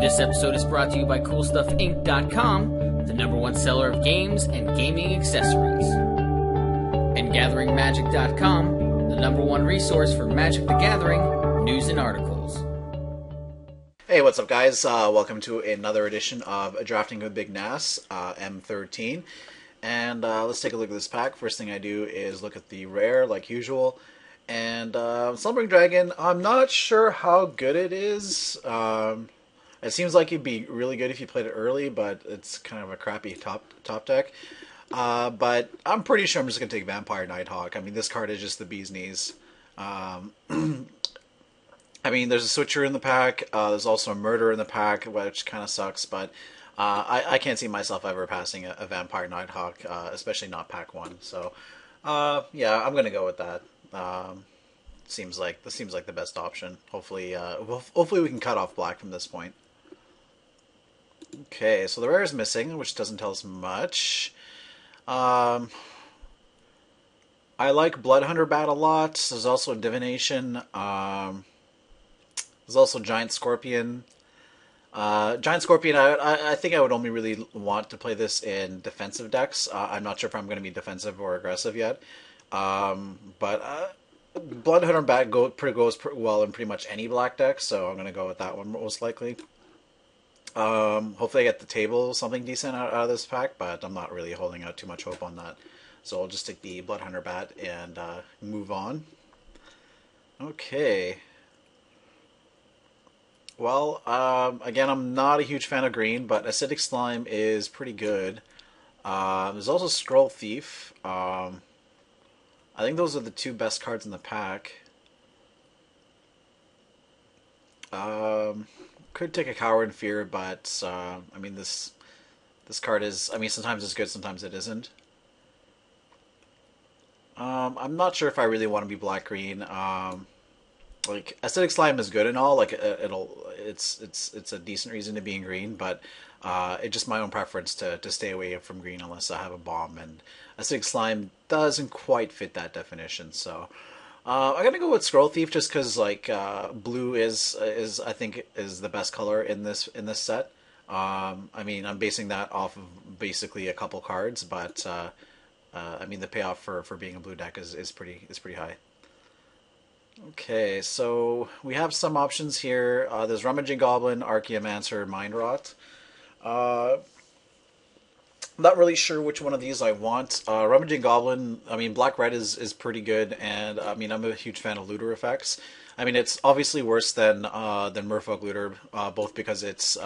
This episode is brought to you by CoolStuffInc.com, the #1 seller of games and gaming accessories. And GatheringMagic.com, the #1 resource for Magic the Gathering news and articles. Hey, what's up guys? Welcome to another edition of Drafting with Big Nass M13. And let's take a look at this pack. First thing I do is look at the rare, like usual. And Slumbering Dragon, I'm not sure how good it is. It seems like it'd be really good if you played it early, but it's kind of a crappy top deck. But I'm pretty sure I'm just going to take Vampire Nighthawk. I mean, this card is just the bee's knees. I mean, there's a Switcher in the pack. There's also a Murder in the pack, which kind of sucks. But I can't see myself ever passing a Vampire Nighthawk, especially not pack 1. So, yeah, I'm going to go with that. Seems like the best option. Hopefully, hopefully we can cut off black from this point. Okay, so the rare is missing, which doesn't tell us much. I like Bloodhunter Bat a lot. There's also Divination. There's also Giant Scorpion. Giant Scorpion, I think I would only really want to play this in defensive decks. I'm not sure if I'm going to be defensive or aggressive yet. But Bloodhunter Bat goes well in pretty much any black deck, so I'm going to go with that one most likely. Hopefully I get the table something decent out of this pack, but I'm not really holding out too much hope on that. So I'll just take the Bloodhunter Bat and move on. Okay. Well, again, I'm not a huge fan of green, but Acidic Slime is pretty good. There's also Scroll Thief. I think those are the two best cards in the pack. Could take a Coward in Fear, but I mean this card is, I mean, sometimes it's good, sometimes it isn't. I'm not sure if I really want to be black green. Like Acidic Slime is good and all, like it's a decent reason to be in green, but it's just my own preference to stay away from green unless I have a bomb, and Acidic Slime doesn't quite fit that definition. So I'm gonna go with Scroll Thief just because like blue is I think is the best color in this set. I mean, I'm basing that off of basically a couple cards, but I mean the payoff for being a blue deck is pretty high. Okay, so we have some options here. There's Rummaging Goblin, Archaeomancer, Mind Rot. Not really sure which one of these I want. Rummaging Goblin, I mean, Black-Red is pretty good, and I mean, I'm a huge fan of looter effects. I mean, it's obviously worse than Merfolk Looter, both because it's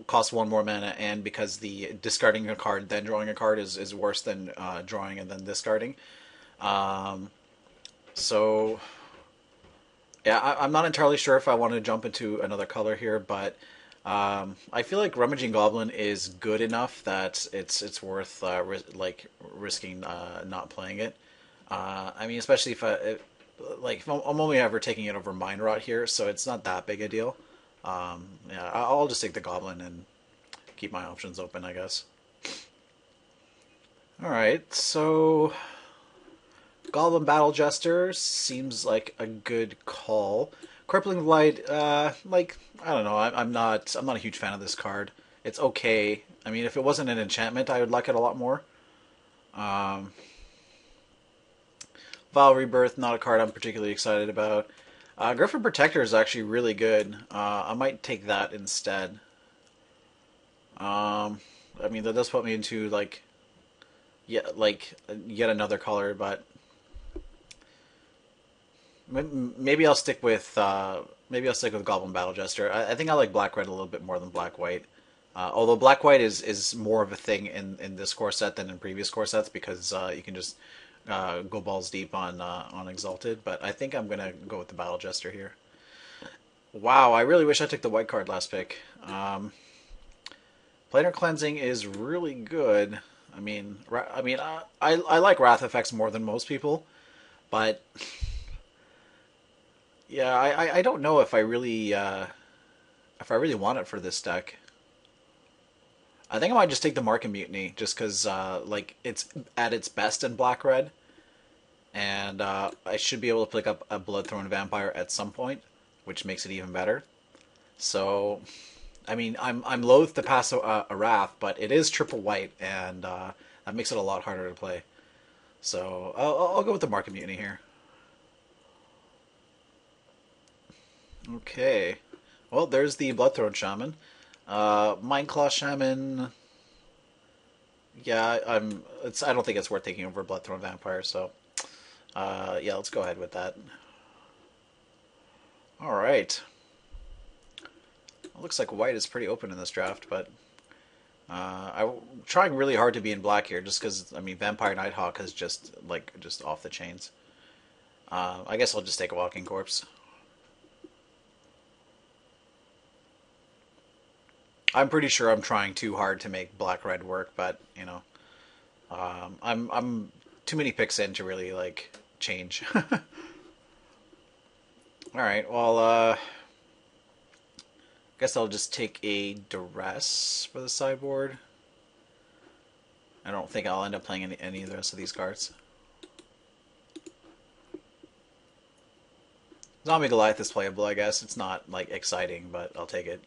costs 1 more mana, and because the discarding a card then drawing a card is worse than drawing and then discarding. So, yeah, I'm not entirely sure if I want to jump into another color here, but I feel like Rummaging Goblin is good enough that it's worth risking not playing it. I mean, especially if I'm only ever taking it over Mind Rot here, so it's not that big a deal. Yeah, I'll just take the Goblin and keep my options open, I guess. All right, so Goblin Battle Jester seems like a good call. Crippling Blight, like, I don't know, I'm not a huge fan of this card. It's okay. I mean, if it wasn't an enchantment, I would like it a lot more. Vile Rebirth, not a card I'm particularly excited about. Griffin Protector is actually really good. I might take that instead. I mean, that does put me into, like, yet another color, but maybe I'll stick with Goblin Battle Jester. I think I like Black-Red a little bit more than Black-White. Although Black-White is more of a thing in this core set than in previous core sets because you can just go balls deep on Exalted. But I think I'm gonna go with the Battle Jester here. Wow, I really wish I took the white card last pick. Planar Cleansing is really good. I mean, I like Wrath effects more than most people, but yeah, I don't know if I really want it for this deck. I think I might just take the Mark and Mutiny, just because like it's at its best in Black-Red, and I should be able to pick up a Bloodthorn Vampire at some point, which makes it even better. So, I mean, I'm loath to pass a Wrath, but it is triple white, and that makes it a lot harder to play. So I'll go with the Market Mutiny here. Okay. Well, there's the Bloodthrone Shaman. Mindclaw Shaman. Yeah, I don't think it's worth taking over Bloodthrone Vampire. So, yeah, let's go ahead with that. All right. It looks like white is pretty open in this draft, but I'm trying really hard to be in black here, just because I mean, Vampire Nighthawk is just off the chains. I guess I'll just take a Walking Corpse. I'm pretty sure I'm trying too hard to make black red work, but you know, I'm too many picks in to really like change. All right, well, guess I'll just take a Duress for the sideboard. I don't think I'll end up playing any of the rest of these cards. Zombie Goliath is playable, I guess. It's not like exciting, but I'll take it.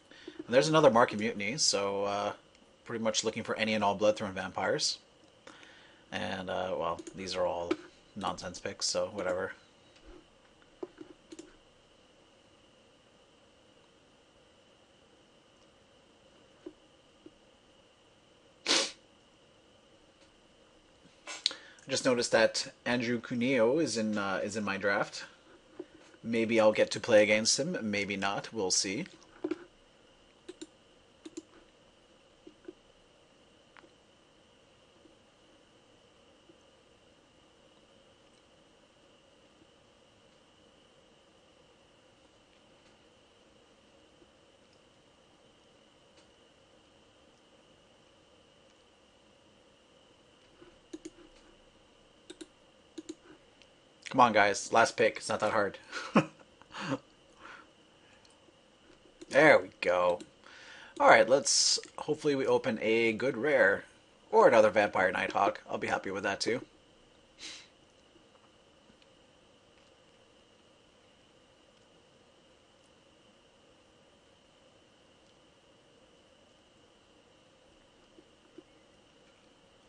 And there's another Market Mutiny, so pretty much looking for any and all Bloodthrone Vampires. And, well, these are all nonsense picks, so whatever. I just noticed that Andrew Cuneo is in my draft. Maybe I'll get to play against him, maybe not. We'll see. Come on, guys. Last pick. It's not that hard. There we go. Alright, let's... Hopefully we open a good rare. Or another Vampire Nighthawk. I'll be happy with that, too.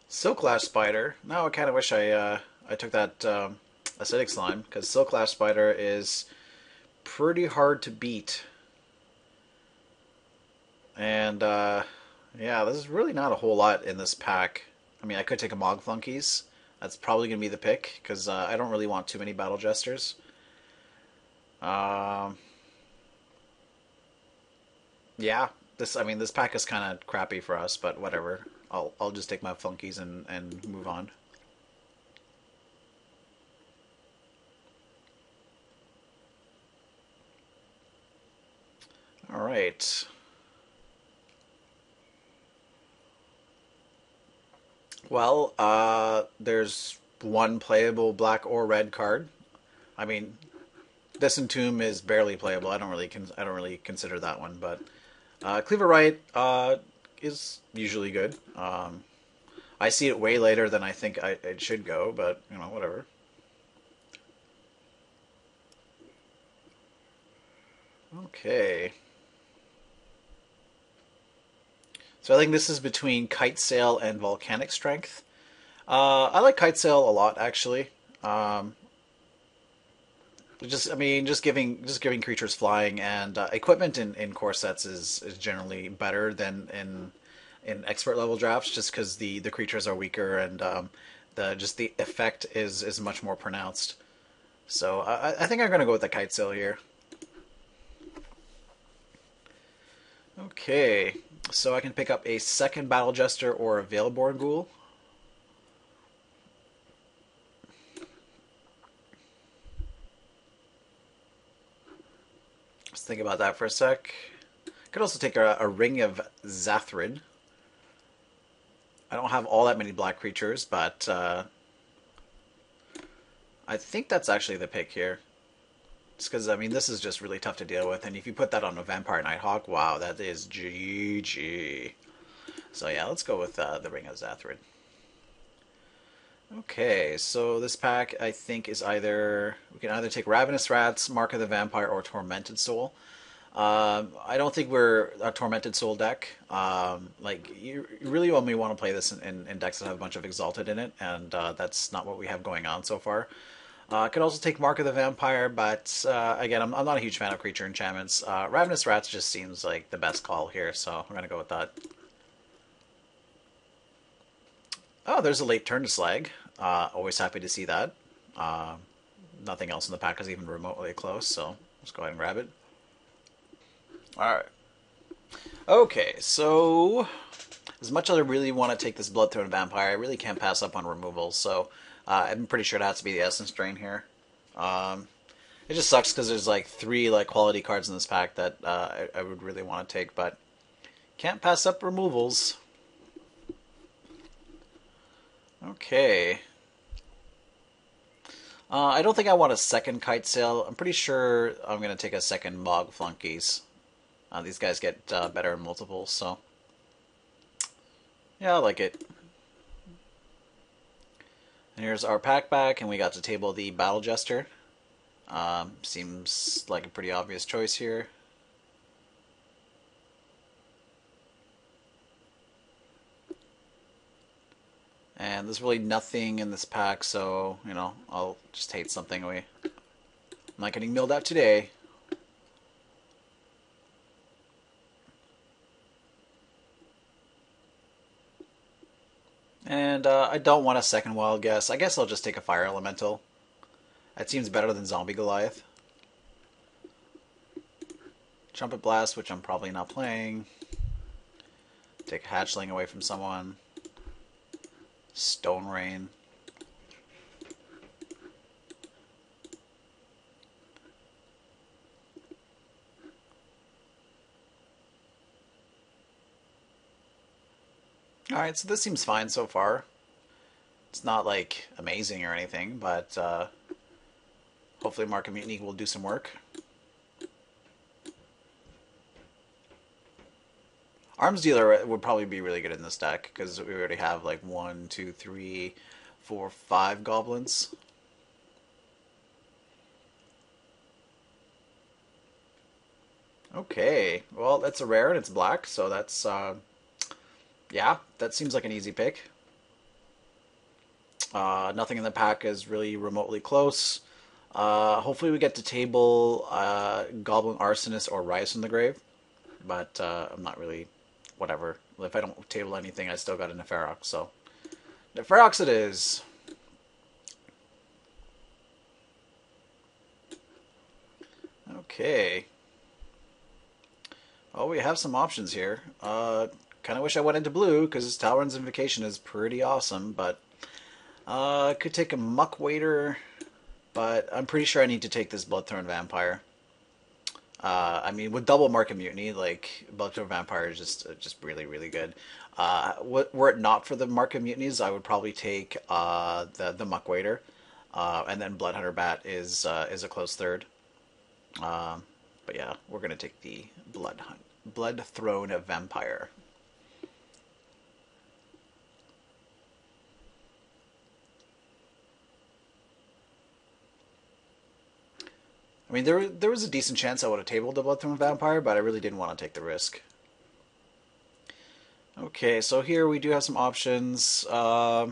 Silklash Spider. Now I kind of wish I took that Acidic Slime, because Silklash Spider is pretty hard to beat. And, yeah, there's really not a whole lot in this pack. I mean, I could take a Mog Flunkies. That's probably going to be the pick, because I don't really want too many Battle Jesters. Yeah, this pack is kind of crappy for us, but whatever. I'll just take my Flunkies and move on. All right. Well, there's one playable black or red card. I mean, Disentomb is barely playable. I don't really consider that one, but Cleaver Right is usually good. I see it way later than I think it should go, but you know, whatever. Okay. So I think this is between Kite Sail and Volcanic Strength. I like Kite Sail a lot, actually. I mean, just giving creatures flying and equipment in core sets is generally better than in expert level drafts, just because the creatures are weaker and the effect is much more pronounced. So I think I'm gonna go with the Kite Sail here. Okay, so I can pick up a second Battle Jester or a Veilborn Ghoul. Let's think about that for a sec. Could also take a Ring of Zathrid. I don't have all that many black creatures, but I think that's actually the pick here. Just because, I mean, this is just really tough to deal with, and if you put that on a Vampire Nighthawk, wow, that is GG. So yeah, let's go with the Ring of Zathrid. Okay, so this pack, I think, is we can either take Ravenous Rats, Mark of the Vampire, or Tormented Soul. I don't think we're a Tormented Soul deck. Like you really only want to play this in decks that have a bunch of Exalted in it, and that's not what we have going on so far. Could also take Mark of the Vampire, but again, I'm not a huge fan of creature enchantments. Ravenous Rats just seems like the best call here, so I'm going to go with that. Oh, there's a late turn to Slag. Always happy to see that. Nothing else in the pack is even remotely close, so let's go ahead and grab it. Alright. Okay, so as much as I really want to take this Bloodthorn Vampire, I really can't pass up on removals, so I'm pretty sure it has to be the Essence Drain here. It just sucks because there's like 3 like quality cards in this pack that I would really want to take, but can't pass up removals. Okay. I don't think I want a second Kite Sail. I'm pretty sure I'm going to take a second Mog Flunkies. These guys get better in multiples, so yeah, I like it. And here's our pack back, and we got to table the Battle Jester. Seems like a pretty obvious choice here. And there's really nothing in this pack, so, you know, I'll just hate something away. I'm not getting milled out today. And I don't want a second Wild Guess. I guess I'll just take a Fire Elemental. That seems better than Zombie Goliath. Trumpet Blast, which I'm probably not playing. Take a Hatchling away from someone. Stone Rain. Alright, so this seems fine so far. It's not like amazing or anything, but hopefully Mark of Mutiny will do some work. Arms Dealer would probably be really good in this deck because we already have like 1, 2, 3, 4, 5 goblins. Okay, well that's a rare and it's black, so that's yeah, that seems like an easy pick. Nothing in the pack is really remotely close. Hopefully we get to table Goblin Arsonist or Rise from the Grave, but I'm not really, whatever. If I don't table anything, I still got a Neferox, so Neferox it is. Okay. Oh, we have some options here. Kind of wish I went into blue because Talron's Invocation is pretty awesome, but I could take a Muck Waiter, but I'm pretty sure I need to take this Bloodthorn Vampire. I mean, with double Mark of Mutiny, like Bloodthorn Vampire is just really really good. Were it not for the Mark of Mutinies, I would probably take the Muck Waiter, and then Bloodhunter Bat is a close third. But yeah, we're gonna take the Blood Throne Vampire. I mean, there was a decent chance I would have tabled the Bloodthorn Vampire, but I really didn't want to take the risk. Okay, so here we do have some options. I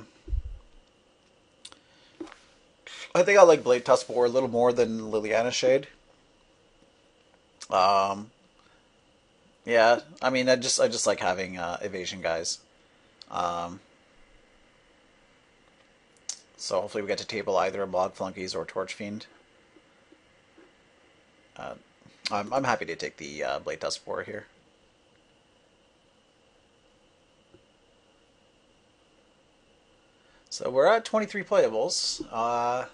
think I like Blade Tuskboar a little more than Liliana Shade. Yeah, I mean, I just like having evasion guys. So hopefully we get to table either a Bog Flunkies or Torch Fiend. I'm happy to take the Blade Tuskboar here. So we're at 23 playables. I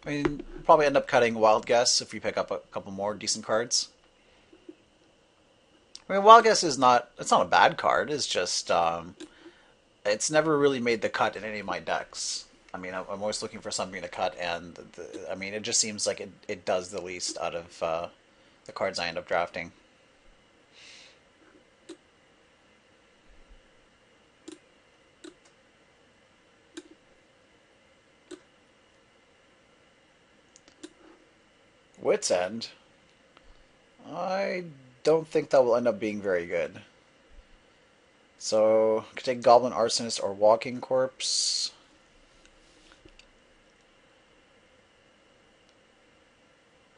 mean, we'll probably end up cutting Wild Guess if we pick up a couple more decent cards. I mean, Wild Guess is it's not a bad card. It's just it's never really made the cut in any of my decks. I mean, I'm always looking for something to cut, and I mean, it just seems like it does the least out of the cards I end up drafting. Wit's End. I don't think that will end up being very good. So, could take Goblin Arsonist or Walking Corpse.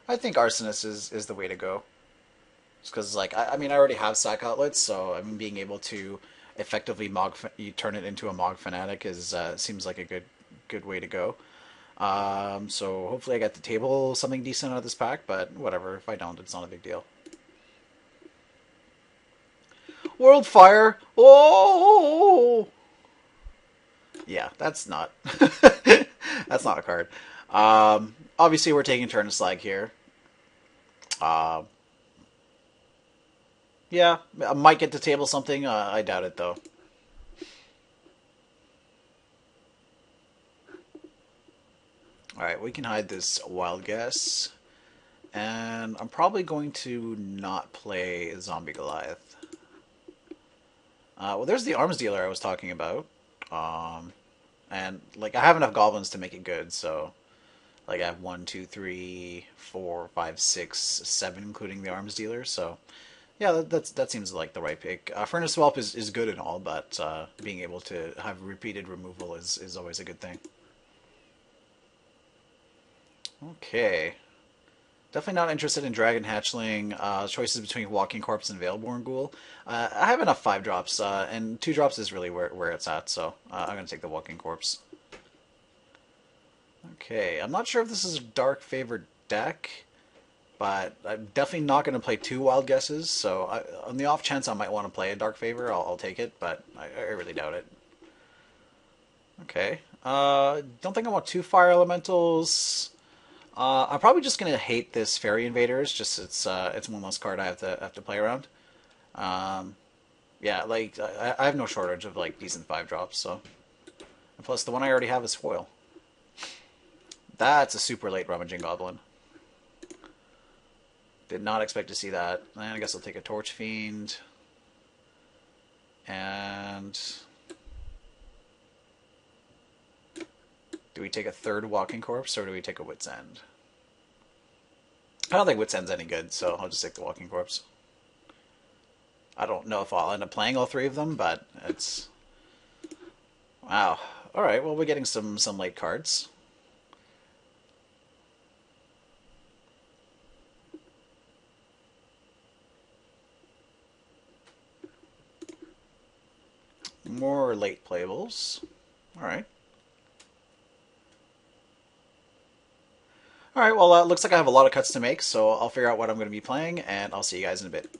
I think Arsonist is the way to go. Just because, like, I mean, I already have sack outlets, so I mean, being able to effectively you turn it into a Mog Fanatic is seems like a good way to go. So hopefully I get the table something decent out of this pack, but whatever. If I don't, it's not a big deal. World Fire! Oh! Yeah, that's not... that's not a card. Obviously, we're taking turn to slag here. Yeah, I might get to table something. I doubt it, though. Alright, we can hide this Wild Guess. And I'm probably going to not play Zombie Goliath. Well, there's the arms dealer I was talking about. And, like, I have enough goblins to make it good, so... Like, I have 1, 2, 3, 4, 5, 6, 7, including the arms dealer, so... Yeah, that seems like the right pick. Furnace Swamp is good and all, but being able to have repeated removal is always a good thing. Okay. Definitely not interested in Dragon Hatchling. Choices between Walking Corpse and Veilborn Ghoul. I have enough 5-drops, and 2-drops is really where it's at, so I'm going to take the Walking Corpse. Okay, I'm not sure if this is a Dark Favored deck, but I'm definitely not going to play 2 Wild Guesses, so on the off chance I might want to play a Dark Favor, I'll take it, but I really doubt it. Okay, don't think I want 2 Fire Elementals. I'm probably just gonna hate this Fairy Invaders. Just it's one less card I have to play around. Yeah, like I have no shortage of like decent 5-drops. So, and plus the one I already have is foil. That's a super late Rummaging Goblin. Did not expect to see that. And I guess I'll take a Torch Fiend. And do we take a 3rd Walking Corpse, or do we take a Wit's End? I don't think Wit's End's any good, so I'll just take the Walking Corpse. I don't know if I'll end up playing all 3 of them, but it's... Wow. Alright, well, we're getting some late cards. More late playables. Alright. Alright, well, looks like I have a lot of cuts to make, so I'll figure out what I'm going to be playing, and I'll see you guys in a bit.